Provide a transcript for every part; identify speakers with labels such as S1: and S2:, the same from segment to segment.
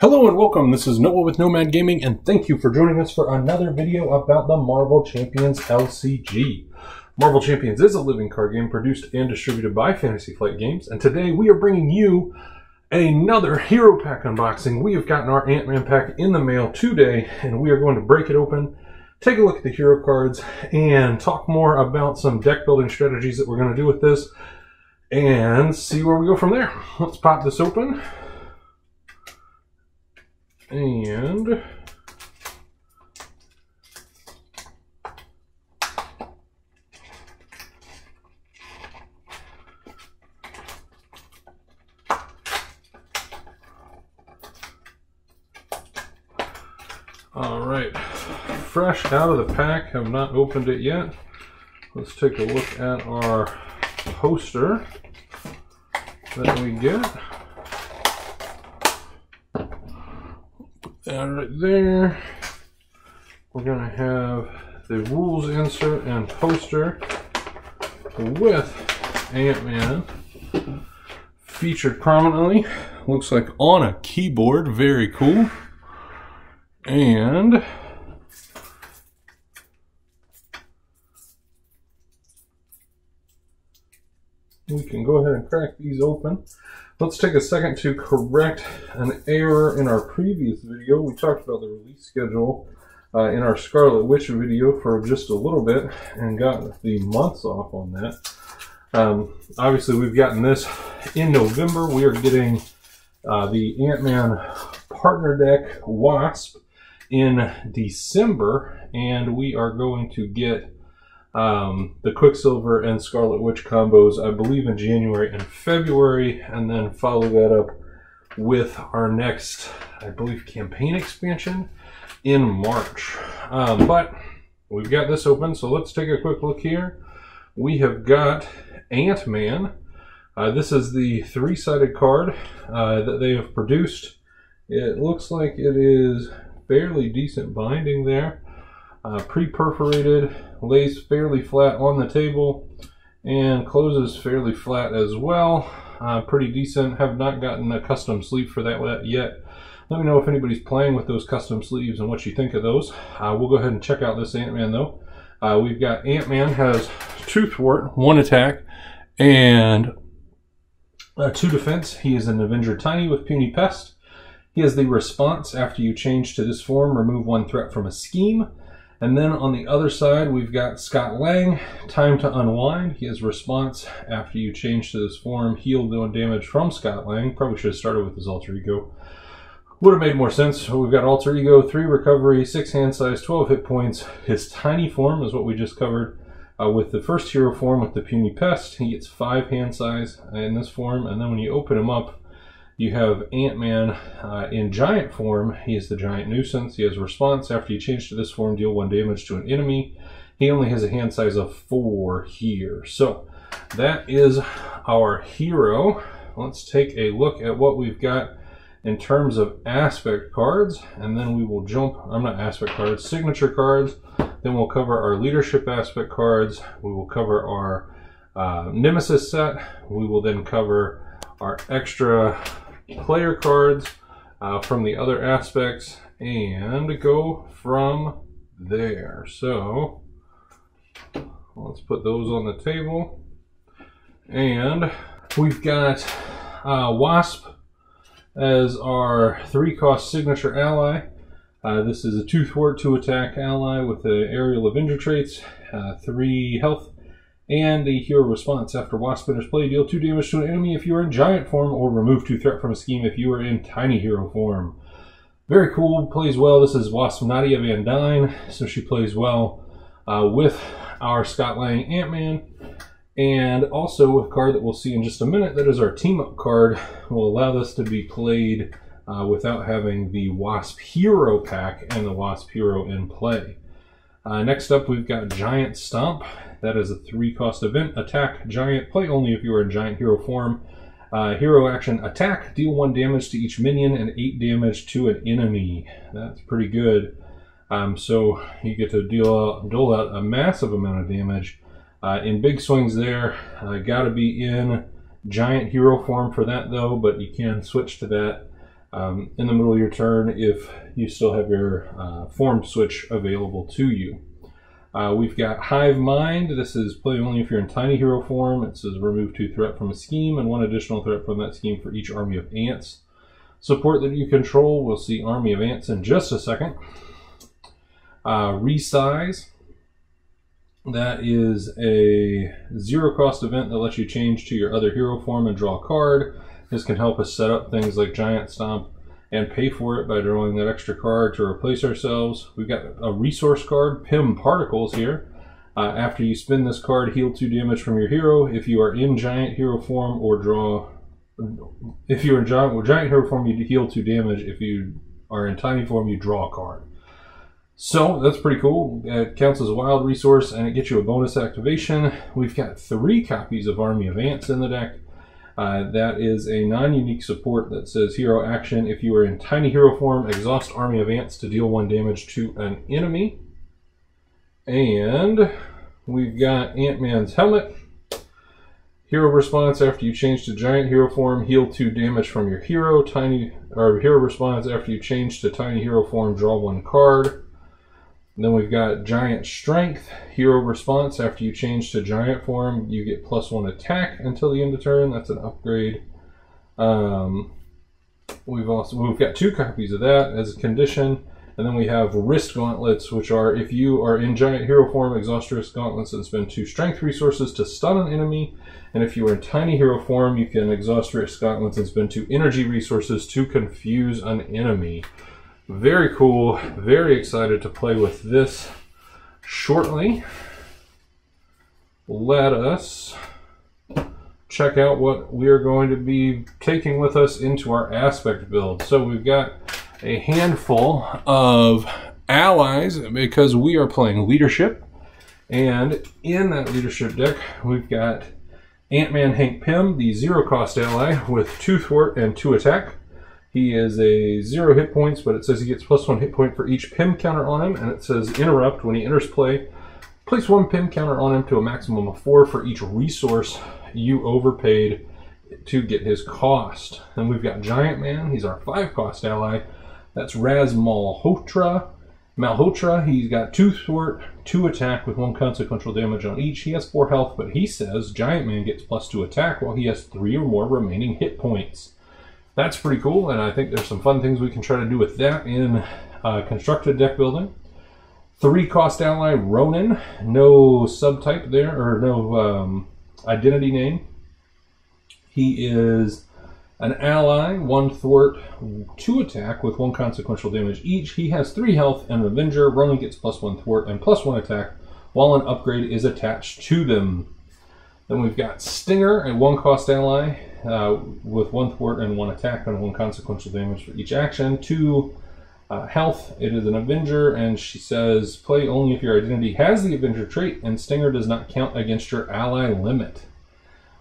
S1: Hello and welcome, this is Noah with Nomad Gaming, and thank you for joining us for another video about the Marvel Champions LCG. Marvel Champions is a living card game produced and distributed by Fantasy Flight Games, and today we are bringing you another hero pack unboxing. We have gotten our Ant-Man pack in the mail today, and we are going to break it open, take a look at the hero cards, and talk more about some deck building strategies that we're going to do with this, and see where we go from there. Let's pop this open. And all right, fresh out of the pack, have not opened it yet. Let's take a look at our poster that we get. That right there. We're going to have the rules insert and poster with Ant-Man featured prominently. Looks like on a keyboard. Very cool. And we can go ahead and crack these open. Let's take a second to correct an error in our previous video. We talked about the release schedule in our Scarlet Witch video for just a little bit and got the months off on that. Obviously, we've gotten this in November. We are getting the Ant-Man partner deck Wasp in December, and we are going to get the Quicksilver and Scarlet Witch combos, I believe, in January and February, and then follow that up with our next, I believe, campaign expansion in March. But we've got this open, so let's take a quick look here. We have got Ant-Man. This is the three-sided card that they have produced. It looks like it is fairly decent binding there. Pre-perforated, lays fairly flat on the table, and closes fairly flat as well. Pretty decent. Have not gotten a custom sleeve for that yet. Let me know if anybody's playing with those custom sleeves and what you think of those. We'll go ahead and check out this Ant-Man though. We've got Ant-Man has 2 thwart, 1 attack, and 2 defense. He is an Avenger Tiny with Puny Pest. He has the response after you change to this form, remove 1 threat from a scheme. And then on the other side, we've got Scott Lang, Time to Unwind. He has response after you change to this form, heal 1 damage from Scott Lang. Probably should have started with his alter ego. Would have made more sense. So we've got alter ego, 3 recovery, 6 hand size, 12 hit points. His tiny form is what we just covered with the first hero form with the Puny Pest. He gets 5 hand size in this form. And then when you open him up, you have Ant-Man in giant form. He is the giant nuisance. He has response after you change to this form, deal 1 damage to an enemy. He only has a hand size of 4 here. So that is our hero. Let's take a look at what we've got in terms of aspect cards, and then we will jump, not aspect cards, signature cards. Then we'll cover our leadership aspect cards. We will cover our Nemesis set. We will then cover our extra player cards from the other aspects and go from there. So let's put those on the table. And we've got Wasp as our 3-cost signature ally. This is a 2 thwart, 2 attack ally with the aerial Avenger traits, 3 health, and a hero response. After Wasp enters play, deal 2 damage to an enemy if you are in giant form, or remove 2 threat from a scheme if you are in tiny hero form. Very cool, plays well. This is Wasp Nadia Van Dyne, so she plays well with our Scott Lang Ant-Man, and also with a card that we'll see in just a minute. That is our team-up card. Will allow this to be played without having the Wasp Hero pack and the Wasp Hero in play. Next up, we've got Giant Stomp. That is a 3-cost event. Attack Giant. Play only if you are in Giant Hero form. Hero action attack. Deal 1 damage to each minion and 8 damage to an enemy. That's pretty good. So you get to dole out a massive amount of damage. In big swings there, got to be in giant hero form for that though, but you can switch to that in the middle of your turn if you still have your form switch available to you. We've got Hive Mind. This is play only if you're in tiny hero form. It says remove 2 threat from a scheme and 1 additional threat from that scheme for each army of ants. Support that you control. We'll see army of ants in just a second. Resize. That is a 0-cost event that lets you change to your other hero form and draw a card. This can help us set up things like Giant Stomp and pay for it by drawing that extra card to replace ourselves. We've got a resource card, Pim Particles here. After you spin this card, heal 2 damage from your hero. If you are in giant hero form or draw... If you're in giant hero form, you heal 2 damage. If you are in tiny form, you draw a card. So that's pretty cool. It counts as a wild resource and it gets you a bonus activation. We've got 3 copies of Army of Ants in the deck. That is a non-unique support that says hero action. If you are in tiny hero form, exhaust Army of Ants to deal 1 damage to an enemy. And we've got Ant-Man's Helmet. Hero response after you change to giant hero form, heal 2 damage from your hero. Hero response after you change to tiny hero form, draw 1 card. And then we've got Giant Strength. Hero response after you change to giant form, you get +1 attack until the end of turn. That's an upgrade. We've got 2 copies of that as a condition. And then we have Wrist Gauntlets, which are if you are in giant hero form, exhaust Wrist Gauntlets and spend 2 strength resources to stun an enemy. And if you are in tiny hero form, you can exhaust Wrist Gauntlets and spend 2 energy resources to confuse an enemy. Very cool. Very excited to play with this shortly. Let us check out what we are going to be taking with us into our aspect build. So we've got a handful of allies because we are playing leadership. And in that leadership deck, we've got Ant-Man Hank Pym, the 0-cost ally with 2 thwart and 2 attack. He is a 0 hit points, but it says he gets +1 hit point for each Pym counter on him, and it says interrupt when he enters play. Place 1 Pym counter on him to a maximum of 4 for each resource you overpaid to get his cost. And we've got Giant Man. He's our 5-cost ally. That's Raz Malhotra. He's got 2 thwart, 2 attack with 1 consequential damage on each. He has 4 health, but he says Giant Man gets +2 attack while he has 3 or more remaining hit points. That's pretty cool, and I think there's some fun things we can try to do with that in constructed deck building. 3-cost ally Ronin, no subtype there, or no identity name. He is an ally, 1 thwart, 2 attack with 1 consequential damage each. He has 3 health and an Avenger. Ronin gets +1 thwart and +1 attack while an upgrade is attached to them. Then we've got Stinger, a 1-cost ally with 1 thwart and 1 attack and 1 consequential damage for each action. 2 health. It is an Avenger, and she says play only if your identity has the Avenger trait, and Stinger does not count against your ally limit.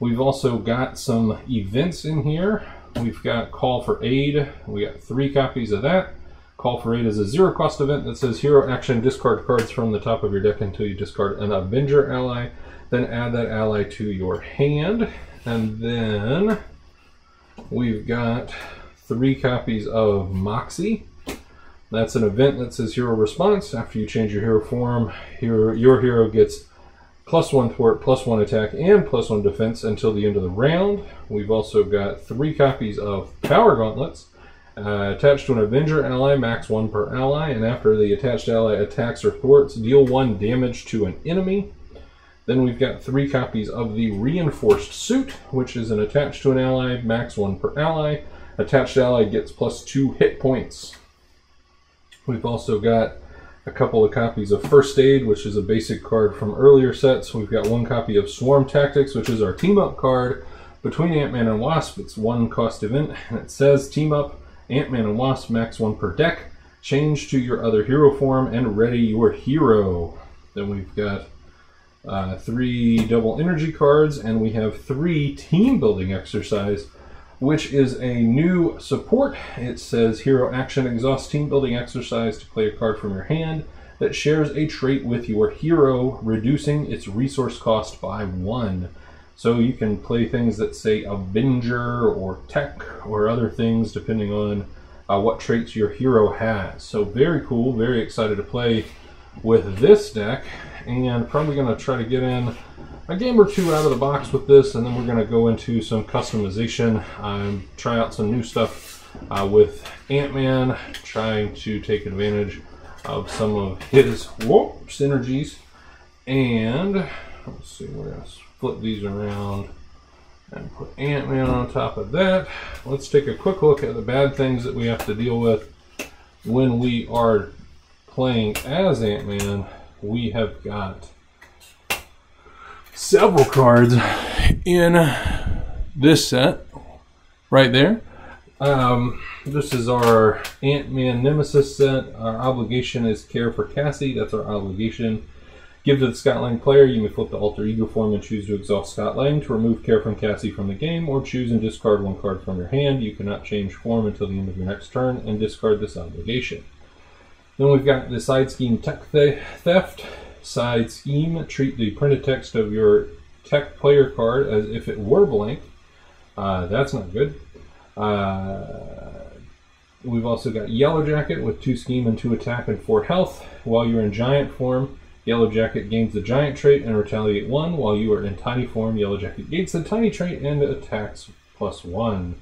S1: We've also got some events in here. We've got Call for Aid. We got 3 copies of that. Call for Aid is a 0-cost event that says hero action, discard cards from the top of your deck until you discard an Avenger ally. Then add that ally to your hand. And then we've got 3 copies of Moxie. That's an event that says hero response. After you change your hero form, your hero gets +1 thwart, +1 attack, and +1 defense until the end of the round. We've also got 3 copies of Power Gauntlets. Attached to an Avenger ally, max 1 per ally, and after the attached ally attacks or thwarts, deal 1 damage to an enemy. Then we've got 3 copies of the Reinforced Suit, which is an attached to an ally, max 1 per ally. Attached ally gets +2 hit points. We've also got a couple of copies of First Aid, which is a basic card from earlier sets. We've got 1 copy of Swarm Tactics, which is our team-up card between Ant-Man and Wasp. It's 1-cost event, and it says team up, Ant-Man and Wasp, max 1 per deck. Change to your other hero form and ready your hero. Then we've got 3 double energy cards, and we have 3 team building exercise, which is a new support. It says hero action, exhaust team building exercise to play a card from your hand that shares a trait with your hero, reducing its resource cost by 1. So you can play things that say Avenger or Tech or other things depending on what traits your hero has. So very cool, very excited to play with this deck, and probably going to try to get in a game or two out of the box with this, and then we're going to go into some customization, try out some new stuff with Ant-Man, trying to take advantage of some of his synergies. And let's see, we're going to flip these around and put Ant-Man on top of that. Let's take a quick look at the bad things that we have to deal with when we are playing as Ant-Man. We have got several cards in this set right there. This is our Ant-Man Nemesis set. Our obligation is care for Cassie. That's our obligation. Give to the Scott Lang player. You may flip the alter ego form and choose to exhaust Scott Lang to remove care from Cassie from the game, or choose and discard one card from your hand. You cannot change form until the end of your next turn and discard this obligation. Then we've got the side scheme tech theft. Side scheme, treat the printed text of your tech player card as if it were blank. That's not good. We've also got Yellowjacket with 2 scheme and 2 attack and 4 health. While you're in giant form, Yellowjacket gains the giant trait and retaliate 1. While you are in tiny form, Yellowjacket gains the tiny trait and attacks +1.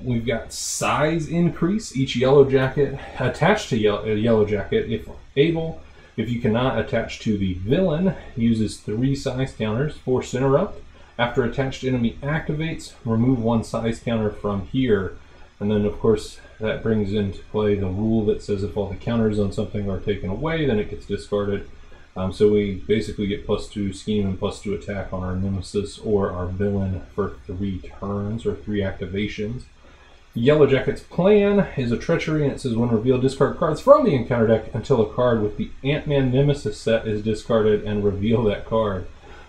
S1: We've got size increase. Each Yellowjacket attached to Yellowjacket, if able, if you cannot attach to the villain, uses 3 size counters. Force interrupt. After attached enemy activates, remove 1 size counter from here. And then, of course, that brings into play the rule that says if all the counters on something are taken away, then it gets discarded. So we basically get +2 scheme and +2 attack on our Nemesis or our villain for 3 turns or 3 activations. Yellowjackets Plan is a treachery, and it says when revealed, discard cards from the encounter deck until a card with the Ant-Man Nemesis set is discarded and reveal that card.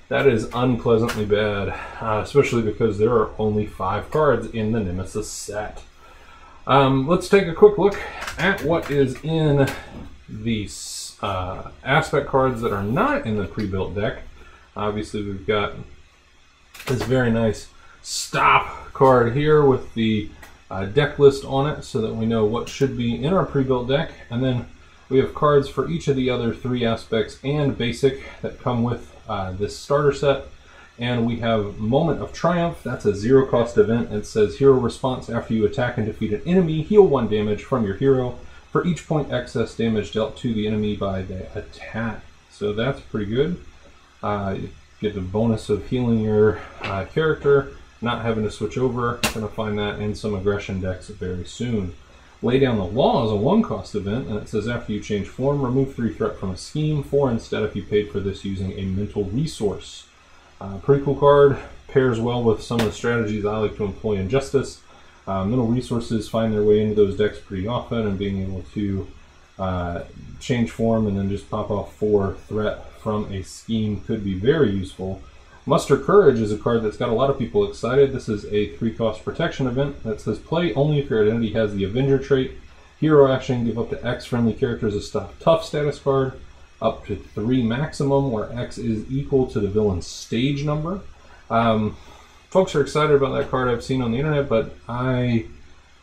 S1: That is unpleasantly bad, especially because there are only 5 cards in the Nemesis set. Let's take a quick look at what is in these aspect cards that are not in the pre-built deck. Obviously, we've got this very nice Stop card here with the deck list on it so that we know what should be in our pre-built deck. And then we have cards for each of the other 3 aspects and basic that come with this starter set. And we have Moment of Triumph. That's a 0-cost event. It says hero response: after you attack and defeat an enemy, heal 1 damage from your hero for each point excess damage dealt to the enemy by the attack. So that's pretty good. You get the bonus of healing your character, not having to switch over. Going to find that in some aggression decks very soon. Lay Down the Law is a 1-cost event, and it says after you change form, remove 3 threat from a scheme, 4 instead if you paid for this using a mental resource. Pretty cool card, pairs well with some of the strategies I like to employ in Justice. Mental resources find their way into those decks pretty often, and being able to change form and then just pop off 4 threat from a scheme could be very useful. Muster Courage is a card that's got a lot of people excited. This is a 3-cost protection event that says play only if your identity has the Avenger trait. Hero action, give up to X friendly characters a Stop Tough status card, up to 3 maximum, where X is equal to the villain's stage number. Folks are excited about that card I've seen on the internet, but I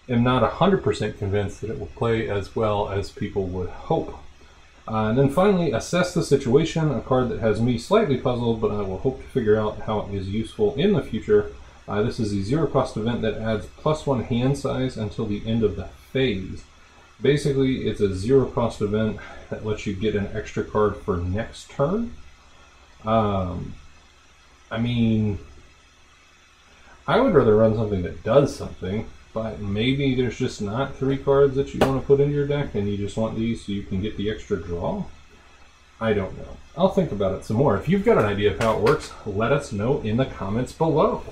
S1: am not 100% convinced that it will play as well as people would hope. And then finally, Assess the Situation, a card that has me slightly puzzled, but I will hope to figure out how it is useful in the future. This is a 0-cost event that adds +1 hand size until the end of the phase. Basically, it's a 0-cost event that lets you get an extra card for next turn. I mean, I would rather run something that does something, but maybe there's just not 3 cards that you want to put into your deck and you just want these so you can get the extra draw. I don't know. I'll think about it some more. If you've got an idea of how it works, let us know in the comments below.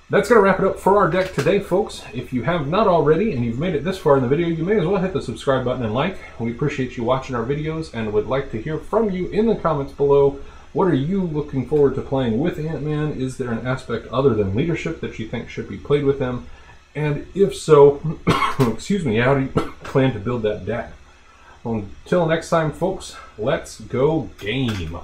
S1: That's going to wrap it up for our deck today, folks. If you have not already and you've made it this far in the video, you may as well hit the subscribe button and like. We appreciate you watching our videos and would like to hear from you in the comments below. What are you looking forward to playing with Ant-Man? Is there an aspect other than leadership that you think should be played with him? And if so, excuse me, how do you plan to build that deck? Until next time, folks, let's go game.